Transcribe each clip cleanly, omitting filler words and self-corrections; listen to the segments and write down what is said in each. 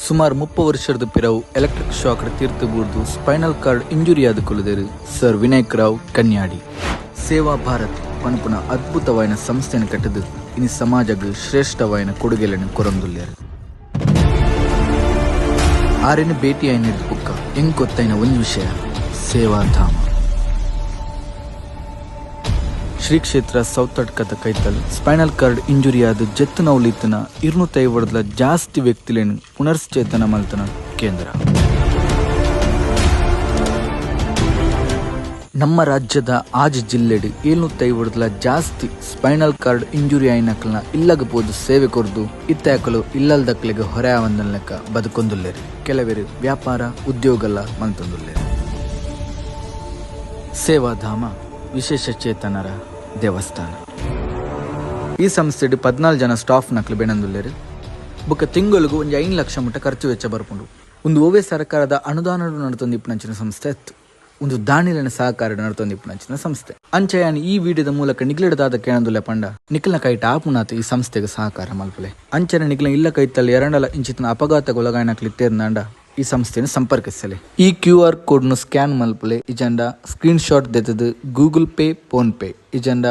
ಸುಮಾರು 30 ವರ್ಷದ ಪಿರವು ಎಲೆಕ್ಟ್ರಿಕ್ ಶಾಕ್ ತೀರ್ತು ಬೂರ್ದು ಸ್ಪೈನಲ್ ಕಾರ್ಡ್ ಇಂಜುರಿ ಆದುಕೊಳ್ಳುದೇರು ಸರ್ ವಿನಾಯಕ್ ರಾವ್ ಕನ್ಯಾಡಿ. ಸೇವಾ ಭಾರತ್ ಪಣಪುನ ಅದ್ಭುತವಾಯಿನ ಸಂಸ್ಥೆಯನ್ನು ಕಟ್ಟದು ಇನಿ ಸಮಾಜಕ್ಕೆ ಶ್ರೇಷ್ಠವಾಯಿನ ಕೊಡುಗೆಗಳನ್ನು ಕೊರಂದುಲ್ಲೇರು. ಆರೇನು ಭೇಟಿಯಾಯಿನ ಬುಕ್ಕ ಹೆಂಗ್ ಗೊತ್ತಾಯಿನ ಒಂದು ವಿಷಯ, ಸೇವಾಧಾಮ ಶ್ರೀ ಕ್ಷೇತ್ರ ಸೌತಡ್ಕದ ಕೈತಲ್ ಸ್ಪೈನಲ್ ಕಾರ್ಡ್ ಇಂಜುರಿ ಆದ ಜೆತ್ತು ನೌಲಿತನ 250 ಜಾಸ್ತಿ ವ್ಯಕ್ತಿಗಳನ್ನು ಪುನರ್ಚೇತನ ಮಲ್ತನ ಕೇಂದ್ರ. ನಮ್ಮ ರಾಜ್ಯದ ಆಜ್ ಜಿಲ್ಲೆಡ್ 750 ಜಾಸ್ತಿ ಸ್ಪೈನಲ್ ಕಾರ್ಡ್ ಇಂಜುರಿ ಆಯ್ನಕಲ್ನ ಇಲ್ಲಗಬಹುದು ಸೇವೆ ಕೊರ್ದು ಇತ್ತಾಕಲು ಇಲ್ಲಲ್ದಕ್ಲೆಗೆ ಹೊರೆ ಆವಂದನ ಲೆಕ್ಕ ಬದುಕೊಂದುಲ್ಲೇರು. ಕೆಲವರು ವ್ಯಾಪಾರ ಉದ್ಯೋಗಲ್ಲ ಮಂತೊಂದುಲ್ಲೇರು. ಸೇವಾಧಾಮ ವಿಶೇಷ ಚೇತನರ ದೇವಸ್ಥಾನ. ಈ ಸಂಸ್ಥೆಡ್ 14 ಜನ ಸ್ಟಾಫ್ ನಕ್ಲು ಬೆನಂದುಲ್ಲೇರು. ಬೊಕ್ಕ ತಿಂಗಳಿಗೂ ಒಂದು 5 ಲಕ್ಷ ಮುಟ್ಟ ಖರ್ಚು ವೆಚ್ಚ ಬರ್ಕೊಂಡು ಒಂದು ಓವೇ ಸರ್ಕಾರದ ಅನುದಾನ ನಡತೊಂದಿಪ್ಪುನಂಚಿನ ಸಂಸ್ಥೆ ಇತ್ತು. ಒಂದು ದಾನಿಲಿನ ಸಹಕಾರ ನಡತೊಂದಿಪ್ಪುನಂಚಿನ ಸಂಸ್ಥೆ ಅಂಚೆಯಾನಿ ಈ ವಿಡಿಯೋದ ಮೂಲಕ ನಿಗ್ಲೆಡದಾದ ಕೇಳಂದುಲ್ಲೆ ಪಂಡ ನಿಖಲ್ನ ಕೈಟ ಆಪುನಾತ ಈ ಸಂಸ್ಥೆಗೆ ಸಹಕಾರ ಮಲ್ಪಲೆ. ಅಂಚೆನ ನಿಖಲ ಇಲ್ಲ ಕೈತಲ್ಲಿ 2 ಇಂಚಿನ ಅಪಘಾತಗೊಳಗಾಯನಕ್ಲಿತ್ತೇರ್ನಾಂಡ ಈ ಸಂಸ್ಥೆಯನ್ನು ಸಂಪರ್ಕಿಸಲಿ. ಈ QR ಕೋಡ್ನು ಸ್ಕ್ಯಾನ್ ಮಲ್ಪಲೆ ಇಜಂಡ ಸ್ಕ್ರೀನ್ ಶಾಟ್ ದೆತ್ತದು ಗೂಗಲ್ ಪೇ ಫೋನ್ ಪೇ ಇಜಂಡ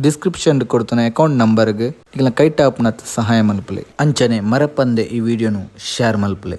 ಡಿಸ್ಕ್ರಿಪ್ಷನ್ ಕೊಡ್ತಾನೆ ಅಕೌಂಟ್ ನಂಬರ್ಗೆ ಈಗ ಕೈಟ್ ಆಪ್ನ ಸಹಾಯ ಮಲ್ಪಲೆ. ಅಂಚನೆ ಮರಪಂದೆ ಈ ವಿಡಿಯೋನು ಶೇರ್ ಮಲ್ಪಲೆ.